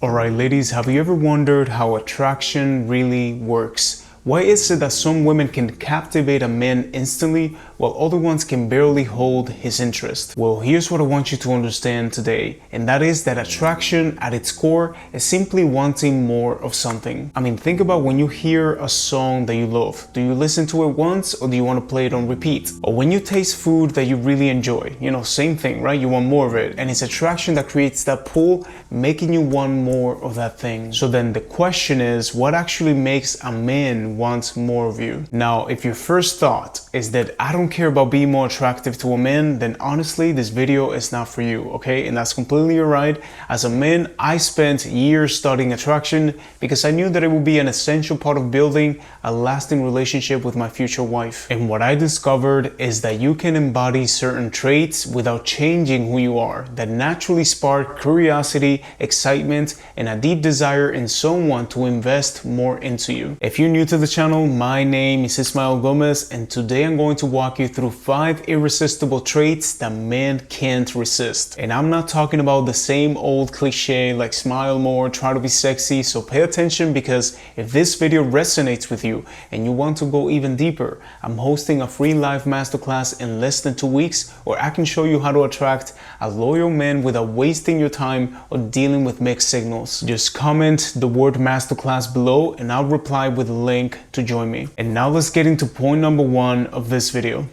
Alright ladies, have you ever wondered how attraction really works? Why is it that some women can captivate a man instantly while other ones can barely hold his interest? Well, here's what I want you to understand today, and that is that attraction at its core is simply wanting more of something. I mean, think about when you hear a song that you love. Do you listen to it once or do you want to play it on repeat? Or when you taste food that you really enjoy, same thing, right? You want more of it, and it's attraction that creates that pull, making you want more of that thing. So then the question is, what actually makes a man want more of you? Now, if your first thought is that I don't care about being more attractive to a man, then honestly this video is not for you, okay? And that's completely alright. As a man, I spent years studying attraction because I knew that it would be an essential part of building a lasting relationship with my future wife. And what I discovered is that you can embody certain traits without changing who you are that naturally spark curiosity, excitement, and a deep desire in someone to invest more into you. If you're new to the channel, my name is Ismael Gomez, and today I'm going to walk you through 5 irresistible traits that men can't resist. And I'm not talking about the same old cliche like smile more, try to be sexy, so pay attention, because if this video resonates with you and you want to go even deeper, I'm hosting a free live masterclass in less than 2 weeks where I can show you how to attract a loyal man without wasting your time or dealing with mixed signals. Just comment the word masterclass below and I'll reply with a link to join me. And now let's get into point number 1 of this video.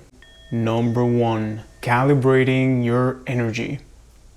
Number 1, calibrating your energy.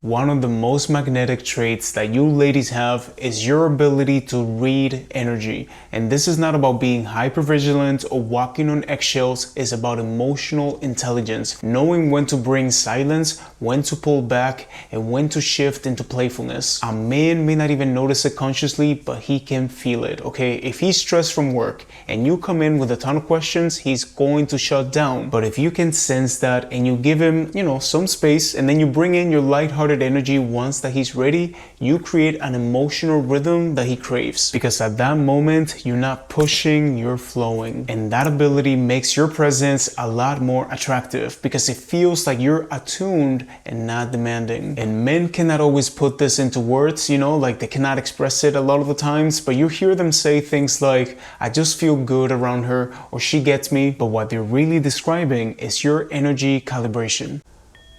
One of the most magnetic traits that you ladies have is your ability to read energy. And this is not about being hypervigilant or walking on eggshells. It's about emotional intelligence, knowing when to bring silence, when to pull back, and when to shift into playfulness. A man may not even notice it consciously, but he can feel it, okay? If he's stressed from work and you come in with a ton of questions, he's going to shut down. But if you can sense that and you give him, some space, and then you bring in your lighthearted energy once that he's ready, you create an emotional rhythm that he craves, because at that moment you're not pushing, you're flowing. And that ability makes your presence a lot more attractive because it feels like you're attuned and not demanding. And men cannot always put this into words, like they cannot express it a lot of the times, but you hear them say things like, I just feel good around her, or she gets me. But what they're really describing is your energy calibration.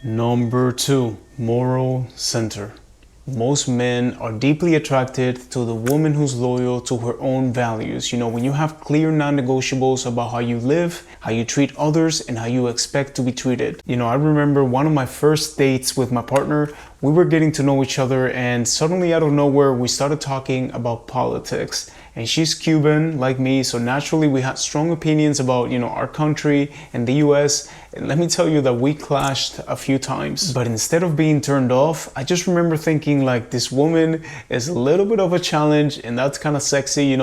Number 2, moral center. Most men are deeply attracted to the woman who's loyal to her own values. When you have clear non-negotiables about how you live, how you treat others, and how you expect to be treated. I remember one of my first dates with my partner. We were getting to know each other, and suddenly out of nowhere we started talking about politics. And she's Cuban like me, so naturally we had strong opinions about our country and the US. And let me tell you that we clashed a few times. But instead of being turned off, I just remember thinking like, this woman is a little bit of a challenge, and that's kind of sexy,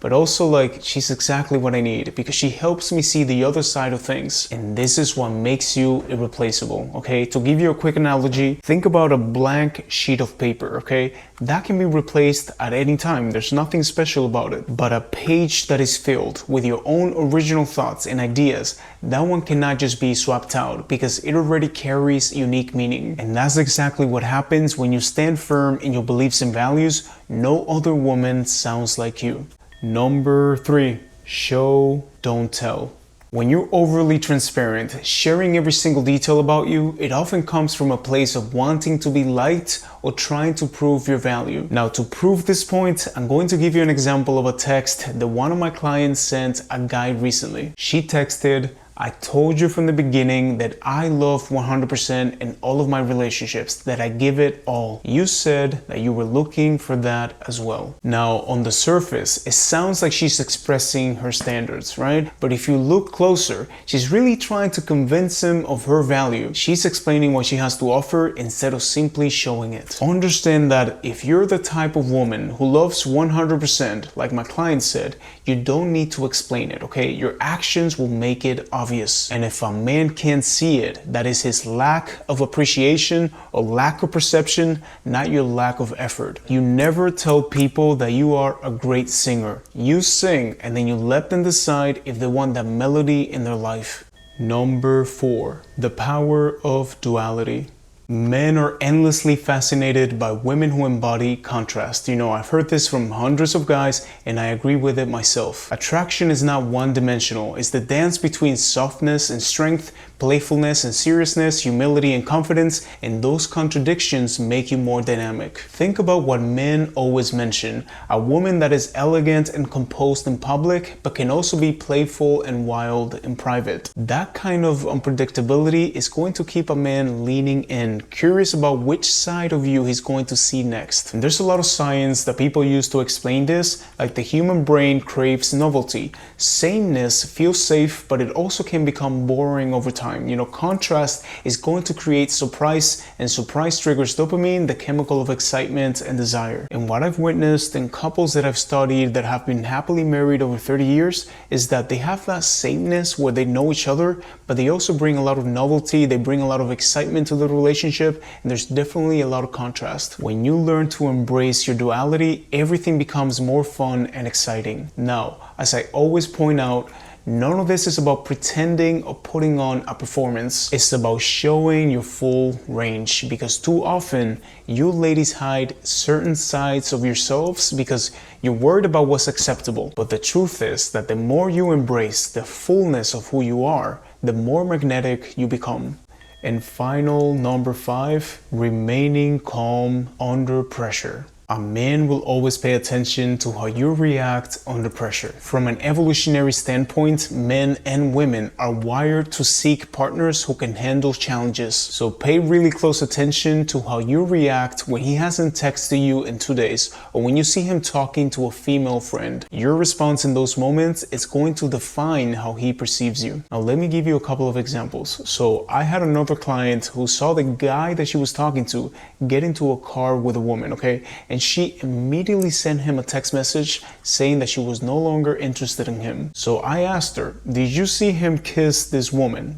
but also like she's exactly what I need, because she helps me see the other side of things. And this is what makes you irreplaceable, okay? To give you a quick analogy, think about a blank sheet of paper, okay? That can be replaced at any time. There's nothing special about it. But a page that is filled with your own original thoughts and ideas, that one cannot just be swapped out, because it already carries unique meaning. And that's exactly what happens when you stand firm in your beliefs and values. No other woman sounds like you. Number 3, show, don't tell. When you're overly transparent, sharing every single detail about you, it often comes from a place of wanting to be liked or trying to prove your value. Now, to prove this point, I'm going to give you an example of a text that one of my clients sent a guy recently. She texted, I told you from the beginning that I love 100% in all of my relationships, that I give it all. You said that you were looking for that as well. Now, on the surface, it sounds like she's expressing her standards, right? But if you look closer, she's really trying to convince him of her value. She's explaining what she has to offer instead of simply showing it. Understand that if you're the type of woman who loves 100%, like my client said, you don't need to explain it, okay? Your actions will make it obvious. And if a man can't see it, that is his lack of appreciation or lack of perception, not your lack of effort. You never tell people that you are a great singer. You sing, and then you let them decide if they want that melody in their life. Number 4, the power of duality. Men are endlessly fascinated by women who embody contrast. I've heard this from hundreds of guys and I agree with it myself. Attraction is not one-dimensional. It's the dance between softness and strength, playfulness and seriousness, humility and confidence, and those contradictions make you more dynamic. Think about what men always mention: a woman that is elegant and composed in public, but can also be playful and wild in private. That kind of unpredictability is going to keep a man leaning in, curious about which side of you he's going to see next. And there's a lot of science that people use to explain this, like the human brain craves novelty. Sameness feels safe, but it also can become boring over time. Contrast is going to create surprise, and surprise triggers dopamine, the chemical of excitement and desire. And what I've witnessed in couples that I've studied that have been happily married over 30 years is that they have that sameness where they know each other, but they also bring a lot of novelty, they bring a lot of excitement to the relationship, and there's definitely a lot of contrast. When you learn to embrace your duality, everything becomes more fun and exciting. Now, as I always point out, none of this is about pretending or putting on a performance. It's about showing your full range, because too often you ladies hide certain sides of yourselves because you're worried about what's acceptable. But the truth is that the more you embrace the fullness of who you are, the more magnetic you become. And final, number 5, remaining calm under pressure. A man will always pay attention to how you react under pressure. From an evolutionary standpoint, men and women are wired to seek partners who can handle challenges. So pay really close attention to how you react when he hasn't texted you in 2 days, or when you see him talking to a female friend. Your response in those moments is going to define how he perceives you. Now let me give you a couple of examples. So I had another client who saw the guy that she was talking to get into a car with a woman, okay? And she immediately sent him a text message saying that she was no longer interested in him. So I asked her, did you see him kiss this woman?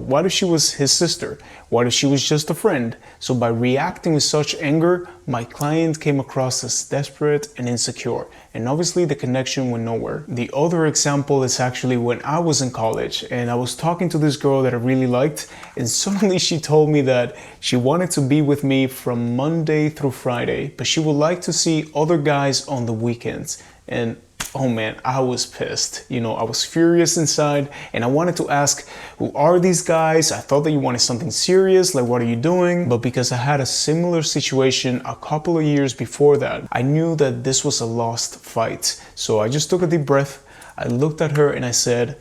What if she was his sister? What if she was just a friend? So by reacting with such anger, my client came across as desperate and insecure. And obviously the connection went nowhere. The other example is actually when I was in college and I was talking to this girl that I really liked, and suddenly she told me that she wanted to be with me from Monday through Friday, but she would like to see other guys on the weekends. And oh man, I was pissed. I was furious inside and I wanted to ask, who are these guys? I thought that you wanted something serious, like what are you doing? But because I had a similar situation a couple of years before that, I knew that this was a lost fight. So I just took a deep breath, I looked at her and I said,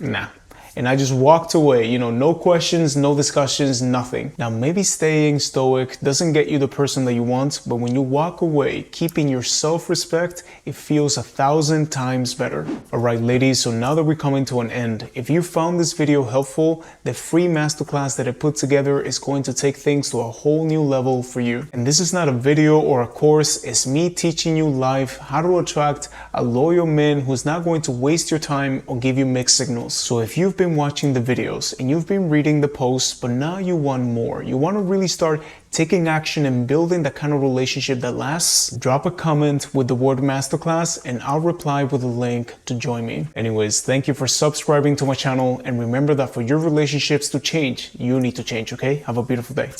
nah. And I just walked away, no questions, no discussions, nothing. Now, maybe staying stoic doesn't get you the person that you want, but when you walk away, keeping your self-respect, it feels 1,000 times better. All right, ladies, so now that we're coming to an end, if you found this video helpful, the free masterclass that I put together is going to take things to a whole new level for you. And this is not a video or a course, it's me teaching you live how to attract a loyal man who's not going to waste your time or give you mixed signals. So if you've been watching the videos and you've been reading the posts, but now you want more, you want to really start taking action and building that kind of relationship that lasts, drop a comment with the word masterclass and I'll reply with a link to join me. Anyways, thank you for subscribing to my channel, and remember that for your relationships to change, you need to change, okay? Have a beautiful day.